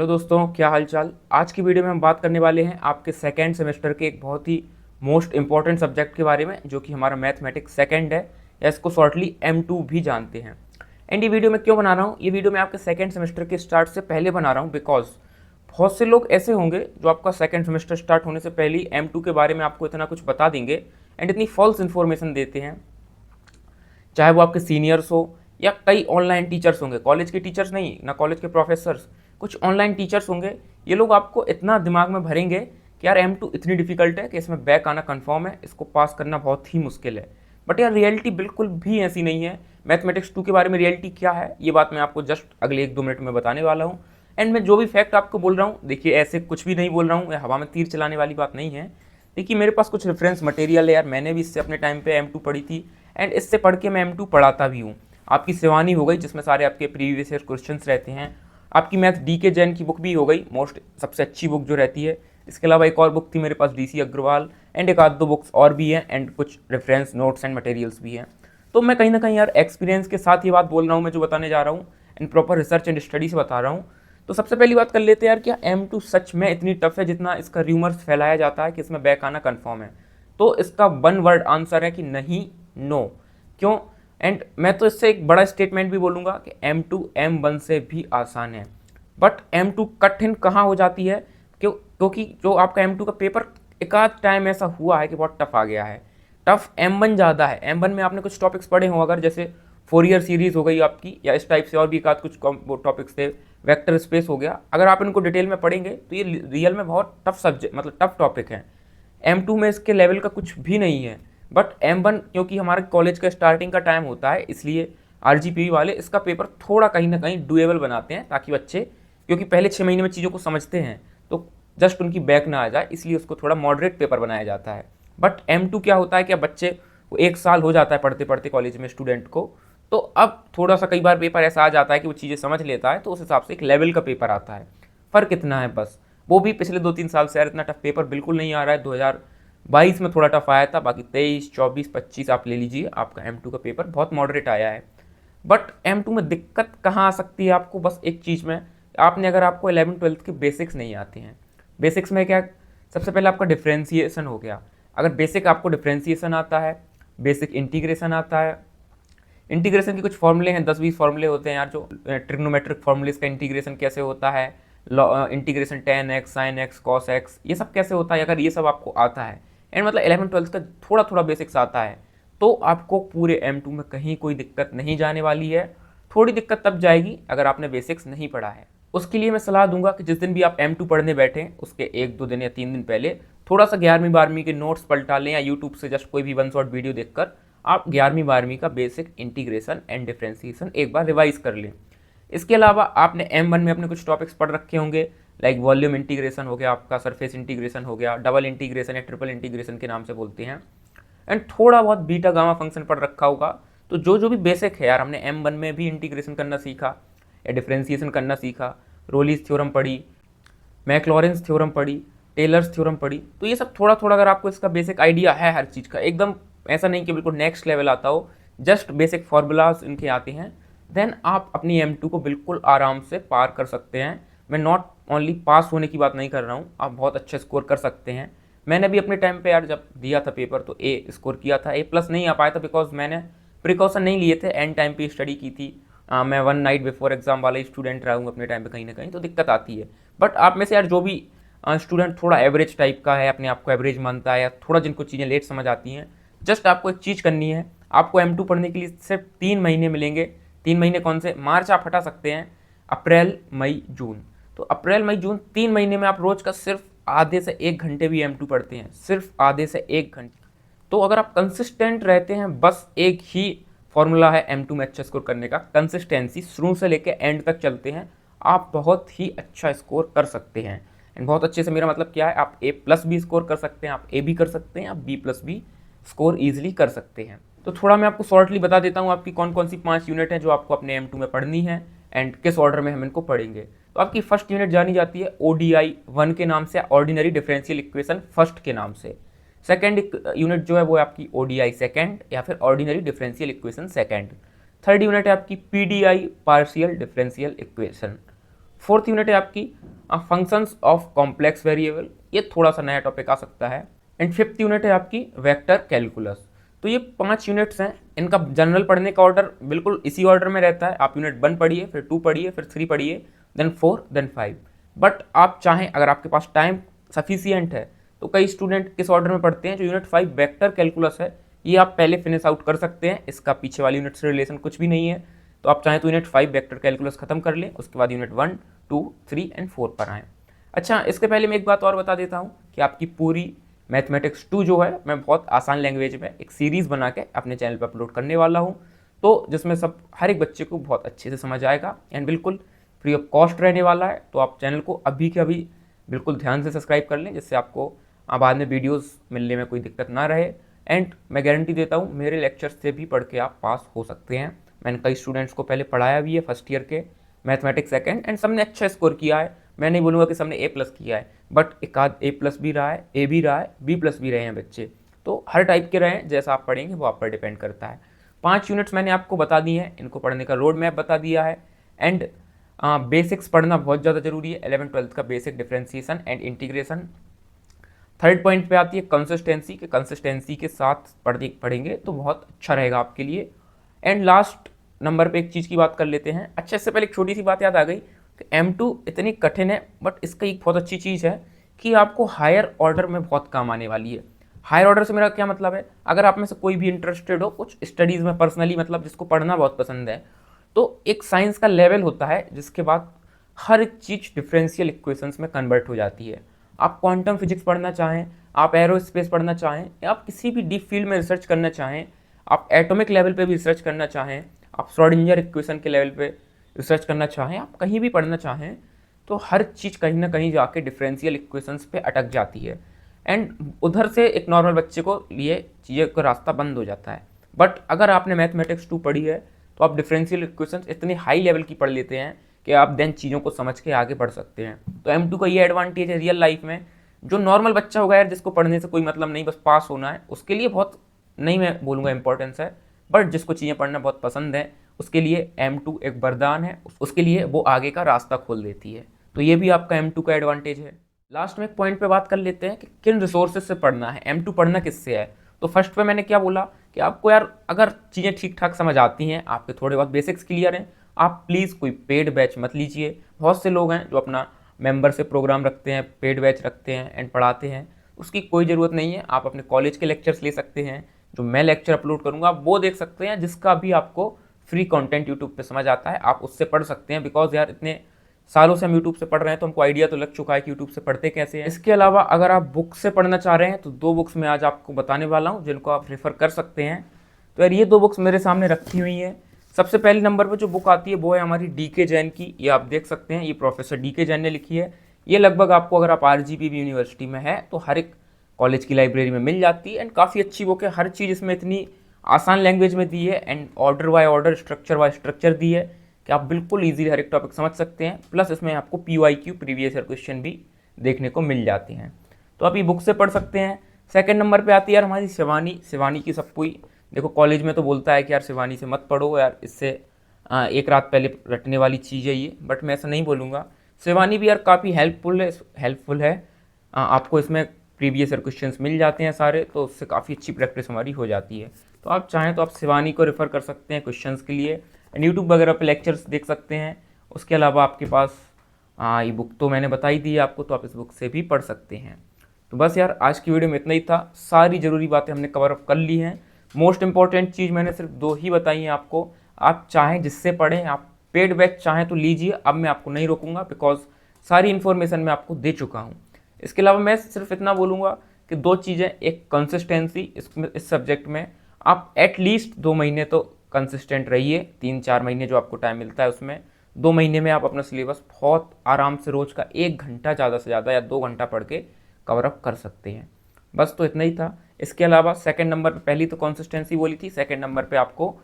Hello दोस्तों, क्या हालचाल। आज की वीडियो में हम बात करने वाले हैं आपके सेकेंड सेमेस्टर के एक बहुत ही मोस्ट इंपॉर्टेंट सब्जेक्ट के बारे में, जो कि हमारा मैथमेटिक्स सेकेंड है, या इसको शॉर्टली M2 भी जानते हैं। एंड ये वीडियो मैं क्यों बना रहा हूँ, ये वीडियो मैं आपके सेकेंड सेमेस्टर के स्टार्ट से पहले बना रहा हूँ, बिकॉज बहुत से लोग ऐसे होंगे जो आपका सेकेंड सेमेस्टर स्टार्ट होने से पहले ही M2 के बारे में आपको इतना कुछ बता देंगे एंड इतनी फॉल्स इन्फॉर्मेशन देते हैं, चाहे वो आपके सीनियर्स हो या कई ऑनलाइन टीचर्स होंगे, कॉलेज के टीचर्स नहीं ना, कॉलेज के प्रोफेसर्स, कुछ ऑनलाइन टीचर्स होंगे। ये लोग आपको इतना दिमाग में भरेंगे कि यार M2 इतनी डिफिकल्ट है कि इसमें बैक आना कंफर्म है, इसको पास करना बहुत ही मुश्किल है। बट यार रियलिटी बिल्कुल भी ऐसी नहीं है। मैथमेटिक्स 2 के बारे में रियलिटी क्या है, ये बात मैं आपको जस्ट अगले 1-2 मिनट में बताने वाला हूँ। एंड मैं जो भी फैक्ट आपको बोल रहा हूँ, देखिए ऐसे कुछ भी नहीं बोल रहा हूँ, हवा में तीर चलाने वाली बात नहीं है। देखिए मेरे पास कुछ रेफरेंस मटेरियल है यार, मैंने भी इससे अपने टाइम पे M2 पढ़ी थी एंड इससे पढ़ के मैं M2 पढ़ाता भी हूँ। आपकी शिवानी हो गई जिसमें सारे आपके प्रीवियस ईयर क्वेश्चंस रहते हैं, आपकी मैथ DK जैन की बुक भी हो गई, मोस्ट सबसे अच्छी बुक जो रहती है। इसके अलावा एक और बुक थी मेरे पास DC अग्रवाल, एंड एक आध दो बुक्स और भी हैं, एंड कुछ रेफरेंस नोट्स एंड मटेरियल्स भी हैं। तो मैं कहीं ना कहीं यार एक्सपीरियंस के साथ ये बात बोल रहा हूँ, मैं जो बताने जा रहा हूँ and proper research and study से बता रहा हूँ। तो सबसे पहली बात कर लेते हैं यार, क्या M2 सच में इतनी टफ है जितना इसका र्यूमर्स फैलाया जाता है कि इसमें बैक आना कन्फर्म है? तो इसका 1 वर्ड आंसर है कि नहीं, नो। क्यों? एंड मैं तो इससे एक बड़ा स्टेटमेंट भी बोलूँगा कि M2 M1 से भी आसान है। बट M2 कठिन कहाँ हो जाती है? क्योंकि जो आपका M2 का पेपर एक आध टाइम ऐसा हुआ है कि बहुत टफ आ गया है। टफ M1 ज़्यादा है। M1 में आपने कुछ टॉपिक्स पढ़े हो, अगर जैसे फोरियर सीरीज हो गई आपकी, या इस टाइप से और भी एक आध कुछ टॉपिक्स थे, वेक्टर स्पेस हो गया, अगर आप इनको डिटेल में पढ़ेंगे तो ये रियल में बहुत टफ सब्जेक्ट, मतलब टफ टॉपिक है। M2 में इसके लेवल का कुछ भी नहीं है। बट M1 क्योंकि हमारे कॉलेज का स्टार्टिंग का टाइम होता है, इसलिए RGPV वाले इसका पेपर थोड़ा कहीं ना कहीं डुएबल बनाते हैं, ताकि बच्चे, क्योंकि पहले 6 महीने में चीज़ों को समझते हैं, तो जस्ट उनकी बैक ना आ जाए, इसलिए उसको थोड़ा मॉडरेट पेपर बनाया जाता है। बट M2 क्या होता है कि बच्चे को 1 साल हो जाता है पढ़ते पढ़ते कॉलेज में स्टूडेंट को, तो अब थोड़ा सा कई बार पेपर ऐसा आ जाता है कि वो चीज़ें समझ लेता है, तो उस हिसाब से एक लेवल का पेपर आता है। फ़र्क इतना है बस। वो भी पिछले 2-3 साल से यार इतना टफ पेपर बिल्कुल नहीं आ रहा है। 2022 में थोड़ा टफ आया था, बाकी 23, 24, 25 आप ले लीजिए, आपका M2 का पेपर बहुत मॉडरेट आया है। बट M2 में दिक्कत कहाँ आ सकती है आपको? बस एक चीज़ में, आपने अगर आपको 11th-12th के बेसिक्स नहीं आते हैं। बेसिक्स में क्या, सबसे पहले आपका डिफ्रेंसिएशन हो गया। अगर बेसिक आपको डिफ्रेंसिएशन आता है, बेसिक इंटीग्रेशन आता है, इंटीग्रेशन के कुछ फॉर्मूले हैं, 10-20 फॉर्मूले होते हैं यार, जो ट्रिग्नोमेट्रिक फॉर्मूलेस का इंटीग्रेशन कैसे होता है, integration tan x sin x cos x, ये सब कैसे होता है, अगर ये सब आपको आता है एंड मतलब 11th-12th का थोड़ा थोड़ा बेसिक्स आता है, तो आपको पूरे M2 में कहीं कोई दिक्कत नहीं जाने वाली है। थोड़ी दिक्कत तब जाएगी अगर आपने बेसिक्स नहीं पढ़ा है। उसके लिए मैं सलाह दूंगा कि जिस दिन भी आप M2 पढ़ने बैठें, उसके 1-2 दिन या 3 दिन पहले थोड़ा सा 11वीं-12वीं के नोट्स पलटा लें, या यूट्यूब से जस्ट कोई भी 1 शॉट वीडियो देखकर आप 11वीं-12वीं का बेसिक इंटीग्रेशन एंड डिफरेंशिएशन एक बार रिवाइज कर लें। इसके अलावा आपने M1 में अपने कुछ टॉपिक्स पढ़ रखे होंगे, लाइक वॉल्यूम इंटीग्रेशन हो गया, आपका सरफेस इंटीग्रेशन हो गया, डबल इंटीग्रेशन या ट्रिपल इंटीग्रेशन के नाम से बोलते हैं, एंड थोड़ा बहुत बीटा गामा फंक्शन पढ़ रखा होगा। तो जो जो भी बेसिक है यार, हमने M1 में भी इंटीग्रेशन करना सीखा या डिफरेंशिएशन करना सीखा, रोलीज थ्योरम पढ़ी, मैक्लॉरेंस थ्योरम पढ़ी, टेलर्स थ्योरम पढ़ी, तो ये सब थोड़ा थोड़ा अगर आपको इसका बेसिक आइडिया है हर चीज़ का, एकदम ऐसा नहीं कि बिल्कुल नेक्स्ट लेवल आता हो, जस्ट बेसिक फार्मूलाज इनके आते हैं, देन आप अपनी M2 को बिल्कुल आराम से पार कर सकते हैं। मैं नॉट ओनली पास होने की बात नहीं कर रहा हूँ, आप बहुत अच्छे स्कोर कर सकते हैं। मैंने भी अपने टाइम पे यार जब दिया था पेपर तो A स्कोर किया था, A+ नहीं आ पाया था बिकॉज मैंने प्रिकॉशन नहीं लिए थे, एंड टाइम पे स्टडी की थी। मैं 1 नाइट बिफोर एग्जाम वाला स्टूडेंट रहा हूँ अपने टाइम पे, कहीं ना कहीं तो दिक्कत आती है। बट आप में से यार जो भी स्टूडेंट थोड़ा एवरेज टाइप का है, अपने आप को एवरेज मानता है, या थोड़ा जिनको चीज़ें लेट समझ आती हैं, जस्ट आपको एक चीज़ करनी है, आपको M2 पढ़ने के लिए सिर्फ 3 महीने मिलेंगे। 3 महीने कौन से? मार्च आप हटा सकते हैं, अप्रैल मई जून। तो अप्रैल मई जून 3 महीने में आप रोज का सिर्फ आधे से 1 घंटे भी M2 पढ़ते हैं, सिर्फ आधे से 1 घंटे। तो अगर आप कंसिस्टेंट रहते हैं, बस एक ही फॉर्मूला है M2 में अच्छा स्कोर करने का, कंसिस्टेंसी, शुरू से लेकर एंड तक चलते हैं, आप बहुत ही अच्छा स्कोर कर सकते हैं। एंड बहुत अच्छे से मेरा मतलब क्या है, आप A+ भी स्कोर कर सकते हैं, आप A भी कर सकते हैं, आप B+ भी स्कोर ईजिली कर सकते हैं। तो थोड़ा मैं आपको शॉर्टली बता देता हूँ आपकी कौन कौन सी 5 यूनिट हैं जो आपको अपने M2 में पढ़नी है एंड किस ऑर्डर में हम इनको पढ़ेंगे। तो आपकी फर्स्ट यूनिट जानी जाती है ODI 1 के नाम से, ऑर्डिनरी डिफरेंशियल इक्वेशन फर्स्ट के नाम से। सेकेंड यूनिट जो है वो है आपकी ODI सेकेंड, या फिर ordinary differential equation second. Third unit है आपकी PDI partial differential equation. 4th unit है आपकी फंक्शंस ऑफ कॉम्प्लेक्स वेरिएबल, ये थोड़ा सा नया टॉपिक आ सकता है। एंड 5th यूनिट है आपकी वेक्टर कैलकुलस। तो ये 5 यूनिट्स हैं, इनका जनरल पढ़ने का ऑर्डर बिल्कुल इसी ऑर्डर में रहता है। आप यूनिट 1 पढ़िए, फिर 2 पढ़िए, फिर 3 पढ़िए, देन 4, देन 5। बट आप चाहें, अगर आपके पास टाइम सफिशियंट है, तो कई स्टूडेंट किस ऑर्डर में पढ़ते हैं, जो यूनिट 5 वेक्टर कैलकुलस है ये आप पहले फिनिश आउट कर सकते हैं। इसका पीछे वाली यूनिट से रिलेशन कुछ भी नहीं है। तो आप चाहें तो यूनिट 5 वेक्टर कैलकुलस खत्म कर लें, उसके बाद यूनिट 1, 2, 3 एंड 4 पर आएँ। अच्छा, इसके पहले मैं एक बात और बता देता हूँ कि आपकी पूरी मैथमेटिक्स 2 जो है मैं बहुत आसान लैंग्वेज में एक सीरीज़ बना के अपने चैनल पर अपलोड करने वाला हूँ, तो जिसमें सब हर एक बच्चे को बहुत अच्छे से समझ आएगा एंड बिल्कुल फ्री ऑफ कॉस्ट रहने वाला है। तो आप चैनल को अभी के अभी बिल्कुल ध्यान से सब्सक्राइब कर लें, जिससे आपको बाद में वीडियोस मिलने में कोई दिक्कत ना रहे। एंड मैं गारंटी देता हूँ मेरे लेक्चर्स से भी पढ़ के आप पास हो सकते हैं। मैंने कई स्टूडेंट्स को पहले पढ़ाया भी है फर्स्ट ईयर के मैथमेटिक्स सेकेंड, एंड सबने अच्छा स्कोर किया है। मैं नहीं बोलूँगा कि सबने A+ किया है, बट एक आध A+ भी रहा है, A भी रहा है, B+ भी रहे हैं बच्चे। तो हर टाइप के रहे हैं, जैसा आप पढ़ेंगे वो आप पर डिपेंड करता है। 5 यूनिट्स मैंने आपको बता दी हैं, इनको पढ़ने का रोड मैप बता दिया है। एंड बेसिक्स पढ़ना बहुत ज़्यादा जरूरी है, 11th-12th का basic differentiation and integration. 3rd point पे आती है कंसिस्टेंसी, के कंसिस्टेंसी के साथ पढ़ेंगे तो बहुत अच्छा रहेगा आपके लिए। एंड लास्ट नंबर पे एक चीज़ की बात कर लेते हैं। अच्छा, इससे पहले एक छोटी सी बात याद आ गई कि M2 इतनी कठिन है, बट इसका एक बहुत अच्छी चीज़ है कि आपको हायर ऑर्डर में बहुत काम आने वाली है। हायर ऑर्डर से मेरा क्या मतलब है, अगर आप में से कोई भी इंटरेस्टेड हो कुछ स्टडीज़ में पर्सनली, मतलब जिसको पढ़ना बहुत पसंद है, तो एक साइंस का लेवल होता है जिसके बाद हर एक चीज़ डिफरेंशियल इक्वेशंस में कन्वर्ट हो जाती है। आप क्वांटम फिजिक्स पढ़ना चाहें, आप एरोस्पेस पढ़ना चाहें, या आप किसी भी डीप फील्ड में रिसर्च करना चाहें, आप एटॉमिक लेवल पे भी रिसर्च करना चाहें, आप श्रोडिंगर इक्वेशन के लेवल पे रिसर्च करना चाहें, आप कहीं भी पढ़ना चाहें, तो हर चीज़ कहीं ना कहीं जाके डिफरेंशियल इक्वेशंस पे अटक जाती है। एंड उधर से एक नॉर्मल बच्चे को लिए चीज़ें का रास्ता बंद हो जाता है। बट अगर आपने मैथमेटिक्स 2 पढ़ी है, तो आप डिफरेंशियल इक्वेशंस इतनी हाई लेवल की पढ़ लेते हैं कि आप देन चीज़ों को समझ के आगे बढ़ सकते हैं। तो M2 का ये एडवांटेज है रियल लाइफ में। जो नॉर्मल बच्चा होगा यार, जिसको पढ़ने से कोई मतलब नहीं, बस पास होना है, उसके लिए बहुत नहीं मैं बोलूँगा इंपॉर्टेंस है, बट जिसको चीज़ें पढ़ना बहुत पसंद है उसके लिए M2 एक वरदान है, उसके लिए वो आगे का रास्ता खोल देती है। तो ये भी आपका M2 का एडवांटेज है। लास्ट में एक पॉइंट पे बात कर लेते हैं कि किन रिसोर्सेज से पढ़ना है, M2 पढ़ना किससे है। तो फर्स्ट पे मैंने क्या बोला कि आपको यार अगर चीज़ें ठीक ठाक समझ आती हैं, आपके थोड़े बहुत बेसिक्स क्लियर हैं, आप प्लीज़ कोई पेड बैच मत लीजिए। बहुत से लोग हैं जो अपना मेंबर से प्रोग्राम रखते हैं, पेड बैच रखते हैं एंड पढ़ाते हैं, उसकी कोई ज़रूरत नहीं है। आप अपने कॉलेज के लेक्चर्स ले सकते हैं, जो मैं लेक्चर अपलोड करूँगा आप वो देख सकते हैं, जिसका भी आपको फ्री कंटेंट यूट्यूब पे समझ आता है, आप उससे पढ़ सकते हैं। बिकॉज यार इतने सालों से हम यूट्यूब से पढ़ रहे हैं, तो हमको आइडिया तो लग चुका है कि यूट्यूब से पढ़ते कैसे हैं। इसके अलावा अगर आप बुक से पढ़ना चाह रहे हैं, तो 2 बुक्स मैं आज आपको बताने वाला हूँ जिनको आप रेफ़र कर सकते हैं। तो यार ये 2 बुक्स मेरे सामने रखी हुई हैं। सबसे पहले नंबर पर जो बुक आती है वो है हमारी DK जैन की। ये आप देख सकते हैं, ये प्रोफेसर DK जैन ने लिखी है। ये लगभग आपको, अगर आप RGPV यूनिवर्सिटी में है तो हर एक कॉलेज की लाइब्रेरी में मिल जाती है। एंड काफ़ी अच्छी बुक है, हर चीज़ इसमें इतनी आसान लैंग्वेज में दी है and order by order, structure by structure दी है कि आप बिल्कुल ईजिली हर एक टॉपिक समझ सकते हैं। प्लस इसमें आपको PYQ प्रीवियस ईयर क्वेश्चन भी देखने को मिल जाते हैं, तो आप ये बुक से पढ़ सकते हैं। सेकंड नंबर पे आती है यार हमारी शिवानी की। सब कोई देखो कॉलेज में तो बोलता है कि यार शिवानी से मत पढ़ो यार, इससे एक रात पहले रटने वाली चीज़ है ये, बट मैं ऐसा नहीं बोलूँगा। शिवानी भी यार काफ़ी हेल्पफुल है। आपको इसमें प्रीवियस ईयर क्वेश्चंस मिल जाते हैं सारे, तो उससे काफ़ी अच्छी प्रैक्टिस हमारी हो जाती है। तो आप चाहें तो आप शिवानी को रेफ़र कर सकते हैं क्वेश्चंस के लिए, एंड यूट्यूब वगैरह पे लेक्चर्स देख सकते हैं। उसके अलावा आपके पास ये बुक तो मैंने बताई दी है आपको, तो आप इस बुक से भी पढ़ सकते हैं। तो बस यार आज की वीडियो में इतना ही था, सारी ज़रूरी बातें हमने कवर अप कर ली हैं। मोस्ट इंपॉर्टेंट चीज़ मैंने सिर्फ 2 ही बताई हैं आपको। आप चाहें जिससे पढ़ें, आप पेड बैच चाहें तो लीजिए, अब मैं आपको नहीं रोकूंगा, बिकॉज सारी इन्फॉर्मेशन मैं आपको दे चुका हूँ। इसके अलावा मैं सिर्फ इतना बोलूँगा कि 2 चीज़ें, एक कंसिस्टेंसी, इस सब्जेक्ट में आप एटलीस्ट 2 महीने तो कंसिस्टेंट रहिए। 3-4 महीने जो आपको टाइम मिलता है उसमें 2 महीने में आप अपना सिलेबस बहुत आराम से रोज़ का 1 घंटा ज़्यादा से ज़्यादा या 2 घंटा पढ़ के कवर अप कर सकते हैं। बस तो इतना ही था। इसके अलावा सेकंड नंबर पे, पहली तो कंसिस्टेंसी बोली थी, सेकंड नंबर पे आपको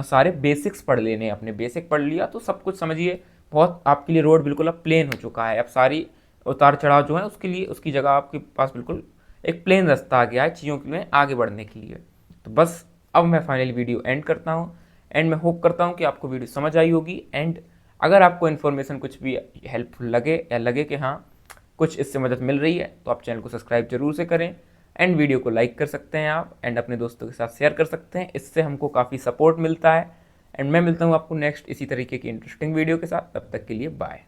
सारे बेसिक्स पढ़ लेने हैं। अपने बेसिक पढ़ लिया तो सब कुछ समझिए, बहुत आपके लिए रोड बिल्कुल अब प्लेन हो चुका है। अब सारी उतार चढ़ाव जो है उसके लिए, उसकी जगह आपके पास बिल्कुल एक प्लेन रास्ता आ गया है चीज़ों में आगे बढ़ने के लिए। तो बस अब मैं फाइनली वीडियो एंड करता हूँ, एंड मैं होप करता हूँ कि आपको वीडियो समझ आई होगी। एंड अगर आपको इन्फॉर्मेशन कुछ भी हेल्पफुल लगे या लगे कि हाँ कुछ इससे मदद मिल रही है तो आप चैनल को सब्सक्राइब जरूर से करें एंड वीडियो को लाइक कर सकते हैं आप एंड अपने दोस्तों के साथ शेयर कर सकते हैं। इससे हमको काफ़ी सपोर्ट मिलता है एंड मैं मिलता हूँ आपको नेक्स्ट इसी तरीके की इंटरेस्टिंग वीडियो के साथ। तब तक के लिए बाय।